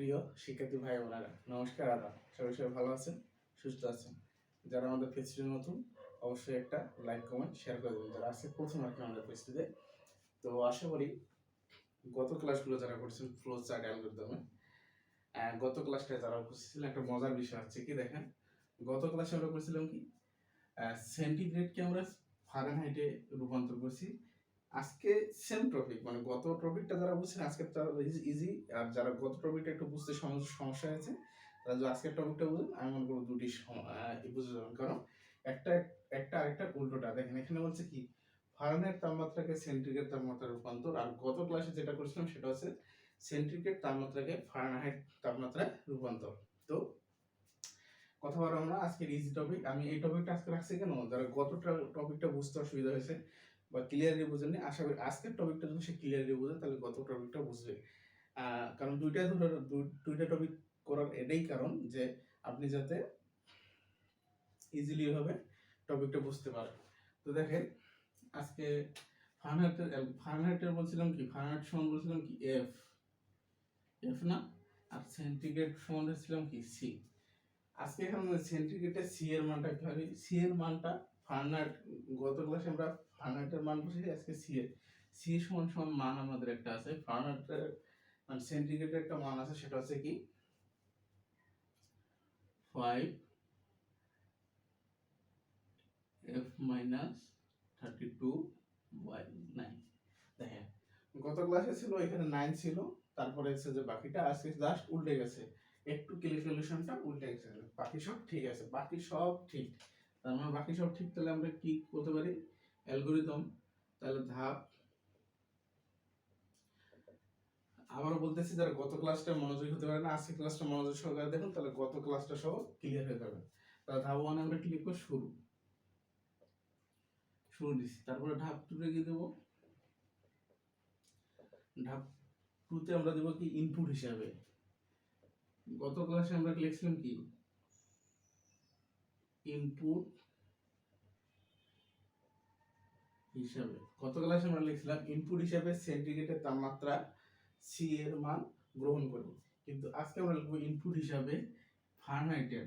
প্রিয় শিক্ষার্থী ভাই বোনেরা, নমস্কার, আদাব। সবাই ভালো আছেন, সুস্থ আছেন। যারা আমাদের পেজটি নতুন, অবশ্যই একটা লাইক কমেন্ট শেয়ার করে দেবেন। যারা আজকে প্রথম আর কি আমাদের পেজটিতে, তো আশা করি গত ক্লাসগুলো যারা করছেন ফ্লো চার্ট অ্যালগরিদমে, গত ক্লাসটা যারা উপস্থিত ছিলেন, একটা মজার বিষয় হচ্ছে কি দেখেন, গত ক্লাসে আমরা করছিলাম কি সেন্টিগ্রেডকে আমরা ফারেনহাইটে রূপান্তর করছি। আজকে সেম টপিক, মানে গত টপিকটা যারা বুঝছেন আজকে তারা ইজি, আর যারা গত টপিকটা একটু বুঝতে সমস্যা হয়েছে তারা যদি আজকের টপিকটা বুঝেন, আমি মনে করবো দুটি বুঝে যাবেন। কারণ একটা একটা আরেকটা উল্টোটা দেখেন, এখানে বলছে কি ফারেনহাইট তাপমাত্রাকে সেন্টিগ্রেড তাপমাত্রা রূপান্তর, আর গত ক্লাসে যেটা করছিলাম সেটা হচ্ছে সেন্টিগ্রেড তাপমাত্রাকে ফারেনহাইট তাপমাত্রায় রূপান্তর। তো কথা বলো আমরা আজকের ইজি টপিক, আমি এই টপিকটা আজকে রাখছি কেন, যারা গত টপিকটা বুঝতে অসুবিধা হয়েছে বা ক্লিয়ারলি বুঝেননি, আশা করি আজকের টপিকটা যদি সে ক্লিয়ারলি বুঝে তাহলে গত টপিকটা বুঝবে। কারণ দুইটা টপিক করার এটাই কারণ যে আপনি যাতে ইজিলি ভাবে টপিকটা বুঝতে পারেন। তো দেখেন আজকে ফারেনহাইটের বলছিলাম কি, ফারেনহাইট সমান বলছিলাম কি এফ এফ না, আর সেন্টিগ্রেড সমান ছিলাম কি সি। আজকে এখানে সেন্টিগ্রেডের সি এর মানটা কি, সি এর মানটা ফারেনহাইট, গত ক্লাসে আমরা ফারেনহাইটের মান বসেছি, আজকে সি সমান সমান মান আমাদের একটা আছে ফারেনহাইটের, মানে সেন্টিগ্রেডের একটা মান আছে, সেটা হচ্ছে কি 5f-32/9। দেখেন গত ক্লাসে ছিল এখানে 9 ছিল, তারপরে এসে যে বাকিটা আজকে জাস্ট উল্টে গেছে, একটু ক্যালকুলেশনটা উল্টে গেছে, বাকি সব ঠিক আছে, বাকি সব ঠিক। তার মানে বাকি সব ঠিক, তাহলে আমরা কি করতে পারি, অ্যালগরিদম, তাহলে ধাপ। আবারও বলতেছি, যারা গত ক্লাসটা মনোযোগী হতে পারে না, আজকে ক্লাসটা মনোযোগ সহকারে দেখুন, তাহলে গত ক্লাসটা সহ ক্লিয়ার হয়ে যাবে। তাহলে ধাপ 1 আমরা ক্লিক করে শুরু দিচ্ছি, তারপরে ধাপ 2 কি দেবো, ধাপ 2 তে আমরা দেবো কি ইনপুট হিসাবে। গত ক্লাসে আমরা লিখছিলাম কি ইনপুট হিসাবে, গত ক্লাসে আমরা লিখছিলাম ইনপুট হিসাবে সেন্টিগ্রেডের তাপমাত্রা সি এর মান গ্রহণ করব, কিন্তু আজকে আমরা লিখব ইনপুট হিসাবে ফারেনহাইটের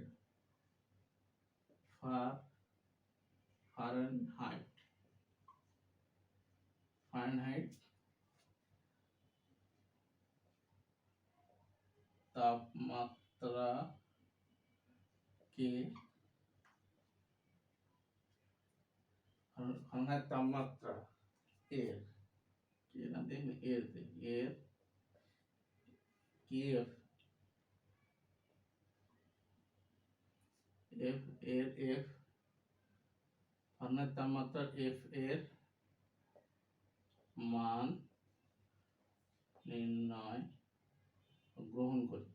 ফারেনহাইট তাপমাত্রা কে ফারেনহাইট তাপমাত্রা এর কে না দেন এর কেএফ এফ ফারেনহাইট তাপমাত্রার এফ এর মান নির্ণয় গ্রহণ করি।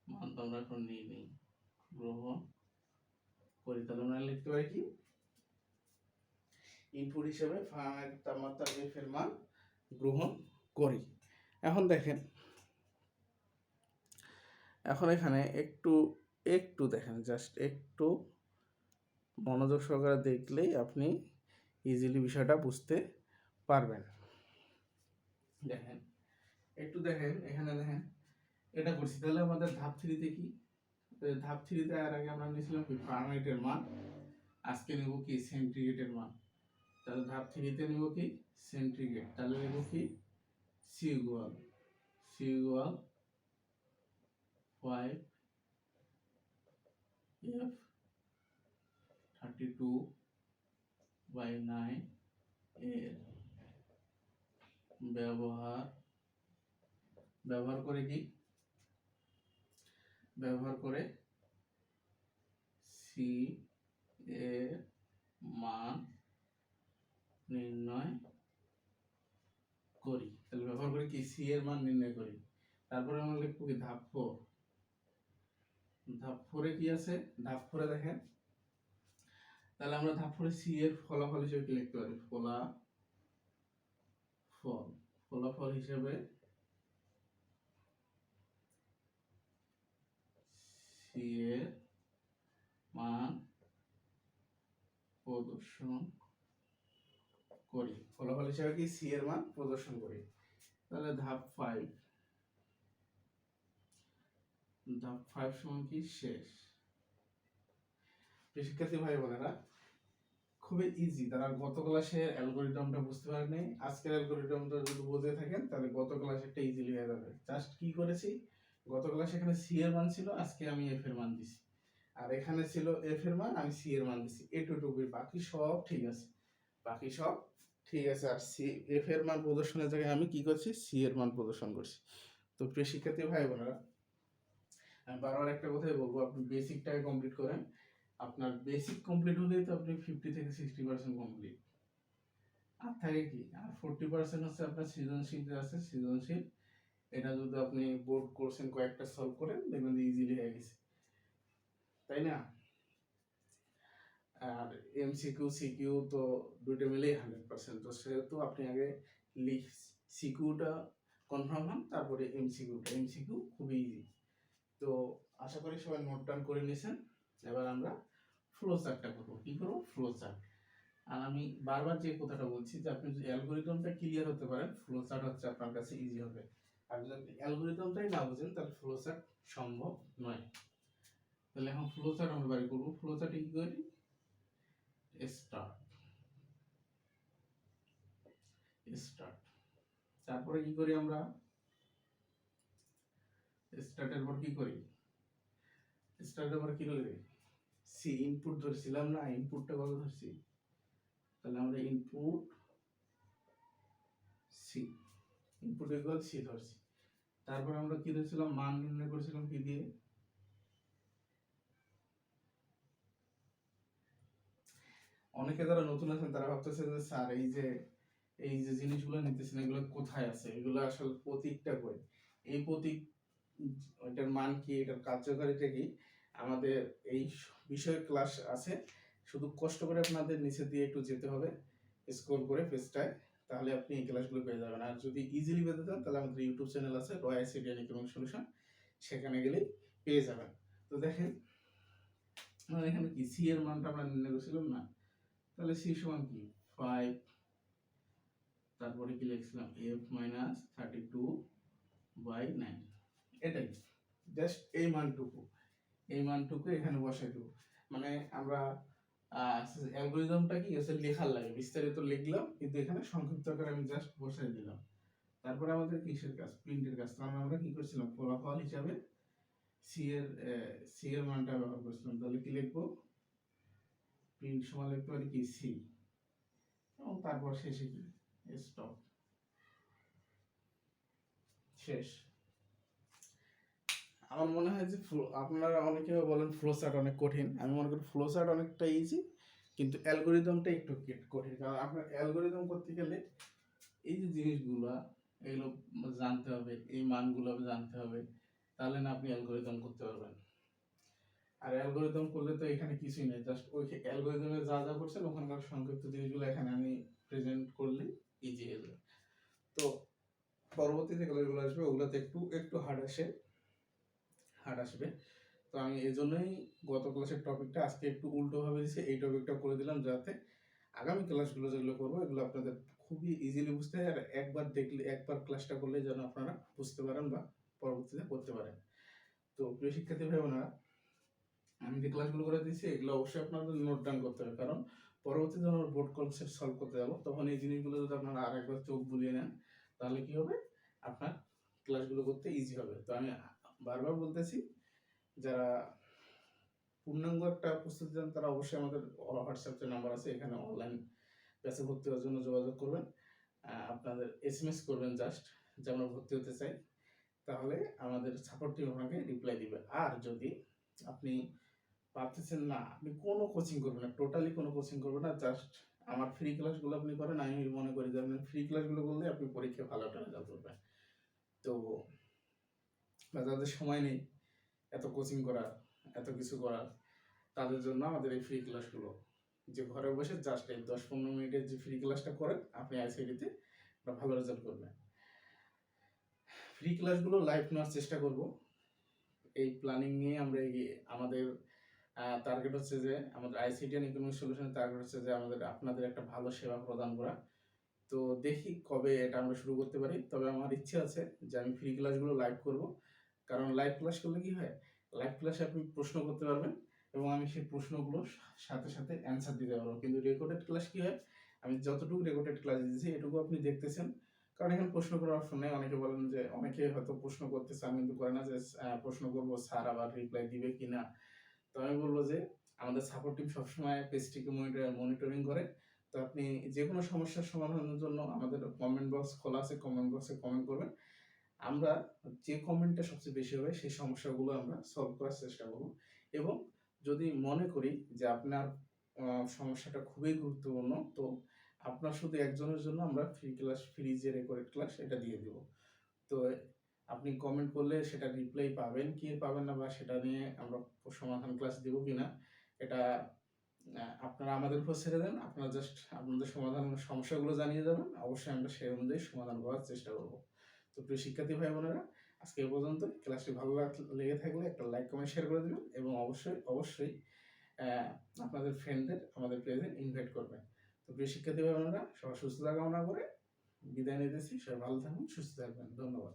মান তো আমরা এখন নেই গ্রহণ করি, তাহলে আমরা লিখতে পারি কি ইনপুট হিসেবে ফারেনহাইট তাপমাত্রা এফ এর মান গ্রহণ করি। এখন দেখেন, এখন এখানে একটু দেখেন, জাস্ট একটু মনোযোগ সহকারে দেখলেই আপনি ইজিলি বিষয়টা বুঝতে পারবেন। দেখেন এখানে দেখেন এটা করছি, তাহলে আমাদের ধাপ 3 তে কি, ধাপ 3 তে আর আগে আমরা নিয়েছিলাম কি ফারেনহাইটের মান, আজকে নেব কি সেন্টিগ্রেডের মান। তাহলে ধাপ 3 তে নেব কি সেন্টিগ্রেড, তাহলে নেব কি সি ইকুয়াল 5f-32/9 এর ব্যবহার করে সি এর মান নির্ণয় করি। তাহলে ব্যবহার করে কি সি এর মান নির্ণয় করি। তারপরে আমরা লিখবো কি ধাপ 4। ধাপ 4 এ কি আছে, ধাপ 4 এ দেখেন, তাহলে আমরা ধাপ 4 এ সি এর ফলাফল হিসেবে কি লিখতে পারি, ফলাফল হিসেবে সি এর মান প্রদর্শন করি। ফলাফল হিসেবে কি সি এর মান প্রদর্শন করি। তাহলে ধাপ 5, ধাপ 5 সমান কি শেষ। শিক্ষার্থী ভাই বোনেরা, খুবই ইজি। তারা গত ক্লাসে অ্যালগরিদমটা বুঝতে পারেনি, আজকের অ্যালগরিদমটা যদি বুঝে থাকেন তাহলে গত ক্লাসে একটা ইজিলি হয়ে যাবে। জাস্ট কি করেছি, গত ক্লাসে এখানে সি এর মান ছিল, আজকে আমি এফ এর মান দিছি, আর এখানে ছিল এফ এর মান, আমি সি এর মান দিছি, এটুকুই। বাকি সব ঠিক আছে, বাকি সব ঠিক আছে। আর সি এফ এর মান প্রদর্শনের জায়গায় আমি কি করছি, সি এর মান প্রদর্শন করছি। তো প্রিয় শিক্ষার্থী ভাই বোনেরা, আমি বারবার একটা কথাই বলবো, আপনি বেসিকটাকে কমপ্লিট করেন। আপনার বেসিক কমপ্লিট হলেই তো আপনি 50 থেকে 60% কমপ্লিট। আর থাকে কি, আর 40% হচ্ছে আপনার সৃজনশীল যে আছে, সৃজনশীল এটা যদি আপনি বোর্ড করছেন কয়েকটা সলভ করেন, দেখবেন যে ইজিলি হয়ে গেছে, তাই না? আর এমসিকিউ সিকিউ তো দুটো মিলেই 100%। তো সেহেতু আপনি আগে সিকিউটা কনফার্ম হন, তারপরে এমসিকিউটা। এমসিকিউ খুবই ইজি। তো আশা করি সবাই নোট ডাউন করে নিয়েছেন। এবার আমরা ফ্লো চার্টটা করবো। কি করবো? Flow chart. আর আমি বারবার যে কথাটা বলছি যে আপনি যদি অ্যালগরিদমটা ক্লিয়ার হতে পারেন, ফ্লো চার্ট হচ্ছে আপনার কাছে ইজি হবে। আর যদি আপনি অ্যালগরিদমটাই না বুঝেন, তাহলে ফ্লো চার্ট সম্ভব নয়। তাহলে এখন ফ্লো চার্ট আমরা বাড়ি করবো। ফ্লো চার্টে কি করি? স্টার্ট স্টার্ট, তারপরে কি করি আমরা? স্টার্টের পর কি করি? স্টার্টের পর কি করি? সি ইনপুট ধরছিলাম না, ইনপুটটা কত ধরছি? তাহলে আমরা input C, input equal C ধরছি। তারপর আমরা কি ধরছিলাম? মান নির্ণয় করেছিলাম কি দিয়ে? অনেকে যারা নতুন আছেন তারা ভাবতেছে যে স্যার এই যে জিনিসগুলো নিতেছেন এগুলো কোথায় আছে, এগুলো আসলে প্রতীকটা কই? এই প্রতীক, এটার মান কি, এটার কার্যকারিতা কি, আমাদের এই বিষয়ে ক্লাস আছে। শুধু কষ্ট করে আপনাদের নিচে দিয়ে একটু যেতে হবে, স্ক্রল করে পেজটায়, তাহলে আপনি এই ক্লাসগুলো পেয়ে যাবেন। আর যদি ইজিলি পেতে চান তাহলে আমাদের ইউটিউব চ্যানেল আছে, রয় আইসিটি এন্ড ইকোনমিক সলিউশন, সেখানে গেলেই পেয়ে যাবেন। তো দেখেন, মানে এখানে কি সি এর মানটা আমরা নির্ণয় করেছিলাম না, তাহলে সি সমান কি 5, তারপরে কি লিখছিলাম f মাইনাস 32/9, এটাই জাস্ট এই মানটুকু এখানে বসাই দেবো। মানে আমরা অ্যালগরিদমটা কি আছে লেখার লাগে, বিস্তারিত লিখলাম, কিন্তু এখানে সংক্ষিপ্ত আকারে আমি জাস্ট বসাই দিলাম। তারপরে আমাদের কিসের কাজ? প্রিন্টের কাজ। তাহলে আমরা কি করছিলাম? ফলাফল হিসাবে সি এর মানটা ব্যবহার করছিলাম। তাহলে কি লিখবো? প্রিন্ট সমান লিখতে পারি কি সি, এবং তারপর শেষে কি স্টপ, শেষ। আমার মনে হয় যে আপনারা অনেকে বলেন ফ্লো চার্ট অনেক কঠিন, আমি মনে করি ফ্লো চার্ট অনেকটা ইজি, কিন্তু অ্যালগরিদমটা একটু কঠিন। কারণ আপনার অ্যালগরিদম করতে গেলে এই যে জিনিসগুলো, এগুলো জানতে হবে, এই মানগুলো জানতে হবে, তাহলে না আপনি অ্যালগরিদম করতে পারবেন। আর অ্যালগরিদম করলে তো এখানে কিছুই নেই, জাস্ট ওই অ্যালগরিদমে যা যা করছেন ওখানকার সংক্ষিপ্ত জিনিসগুলো এখানে আমি প্রেজেন্ট করলে ইজি হয়ে যাবে। তো পরবর্তী যে ক্লাসগুলো আসবে ওগুলোতে একটু একটু হার্ড আসবে। তো আমি এই জন্যই গত ক্লাসের টপিকটা আজকে একটু উল্টোভাবে দিয়েছি, এই টপিকটা করে দিলাম, যাতে আগামী ক্লাসগুলো যেগুলো করবো এগুলো আপনাদের খুবই ইজিলি বুঝতে হয়। আর একবার ক্লাসটা করলে যেন আপনারা বুঝতে পারেন বা পরবর্তীতে করতে পারেন। তো প্রিয় শিক্ষার্থী ভাই বোনেরা, আমি যে ক্লাসগুলো করে দিয়েছি এগুলো অবশ্যই আপনাদের নোট ডাউন করতে হবে, কারণ পরবর্তীতে যখন আমরা বোর্ড কনসেপ্ট সলভ করতে যাবো তখন এই জিনিসগুলো যদি আপনারা আরেকবার চোখ বুলিয়ে নেন, তাহলে কি হবে? আপনার ক্লাসগুলো করতে ইজি হবে। তো আমি বারবার বলতেছি, যারা পূর্ণাঙ্গ একটা প্রস্তুতি দেন তারা অবশ্যই আমাদের হোয়াটসঅ্যাপ যে নাম্বার আছে এখানে অনলাইন ব্যাচে ভর্তি হওয়ার জন্য যোগাযোগ করবেন। আপনাদের এসএমএস করবেন জাস্ট যে আমরা ভর্তি হতে চাই, তাহলে আমাদের সাপোর্ট টিম আপনাকে রিপ্লাই দিবে। আর যদি আপনি ভাবতেছেন না, আপনি কোনো কোচিং করবেন না, টোটালি কোনো কোচিং করবেন না, জাস্ট আমার ফ্রি ক্লাসগুলো আপনি করেন, আমি মনে করি যে আপনি ফ্রি ক্লাসগুলো করলে আপনি পরীক্ষায় ভালো একটা রেজাল্ট করবেন। তো যাদের সময় নেই এত কোচিং করার, এত কিছু করার, তাদের জন্য আমাদের এই ফ্রি ক্লাসগুলো, যে ঘরে বসে জাস্ট এই 10-15 মিনিটের যে ফ্রি ক্লাসটা করেন, আপনি আইসিটিতে ভালো রেজাল্ট করবেন। ফ্রি ক্লাসগুলো লাইভ নেওয়ার চেষ্টা করব, এই প্ল্যানিং নিয়ে আমরা আমাদের টার্গেট হচ্ছে যে আমাদের আইসিটি এন্ড ইকোনমিক সলিউশনের টার্গেট হচ্ছে যে আমাদের আপনাদের একটা ভালো সেবা প্রদান করা। তো দেখি কবে এটা আমরা শুরু করতে পারি। তবে আমার ইচ্ছে আছে যে আমি ফ্রি ক্লাসগুলো লাইভ করব, কারণ লাইভ ক্লাস করলে কি হয়, লাইভ ক্লাসে আপনি প্রশ্ন করতে পারবেন এবং আমি সেই প্রশ্নগুলোর সাথে সাথে অ্যান্সার দিতে পারবো। কিন্তু রেকর্ডেড ক্লাস কি হয়, আমি যতটুকু রেকর্ডেড ক্লাস দিয়েছি এটুকু আপনি দেখতেছেন, কারণ এখানে প্রশ্ন করার অপশন নেই। অনেকে বলেন যে অনেকে হয়তো প্রশ্ন করতেছে, আমি কিন্তু করে না যে প্রশ্ন করবো স্যার আবার রিপ্লাই দিবে কিনা। তো আমি বলবো যে আমাদের সাপোর্ট টিম সবসময় পেজটিকে মনিটরিং করে। তো আপনি যে কোনো সমস্যার সমাধানের জন্য আমাদের কমেন্ট বক্স খোলা আছে, কমেন্ট বক্সে কমেন্ট করবেন। আমরা যে কমেন্টটা সবচেয়ে বেশি হবে সেই সমস্যাগুলো আমরা সলভ করার চেষ্টা করব। এবং যদি মনে করি যে আপনার সমস্যাটা খুবই গুরুত্বপূর্ণ, তো আপনার শুধু একজনের জন্য আমরা ফ্রি যে রেকর্ডেড ক্লাস এটা দিয়ে দেব। তো আপনি কমেন্ট করলে সেটা রিপ্লাই পাবেন কি পাবেন না, বা সেটা নিয়ে আমরা সমাধান ক্লাস দিব কিনা, এটা আপনারা আমাদের উপর ছেড়ে দেন। আপনারা জাস্ট আপনাদের সমস্যাগুলো জানিয়ে যাবেন, অবশ্যই আমরা সেই অনুযায়ী সমাধান করার চেষ্টা করব। তো প্রিয় শিক্ষার্থী ভাই বোনেরা, আজকে এই পর্যন্ত। ক্লাসটি ভালো লেগে থাকলে একটা লাইক কমেন্ট শেয়ার করে দেবেন এবং অবশ্যই আপনাদের ফ্রেন্ডদের আমাদের পেজে ইনভাইট করবেন। তো প্রিয় শিক্ষার্থী ভাই বোনেরা, সবার সুস্থতা কামনা করে বিদায় নিতেছি। সবাই ভালো থাকুন, সুস্থ থাকবেন। ধন্যবাদ।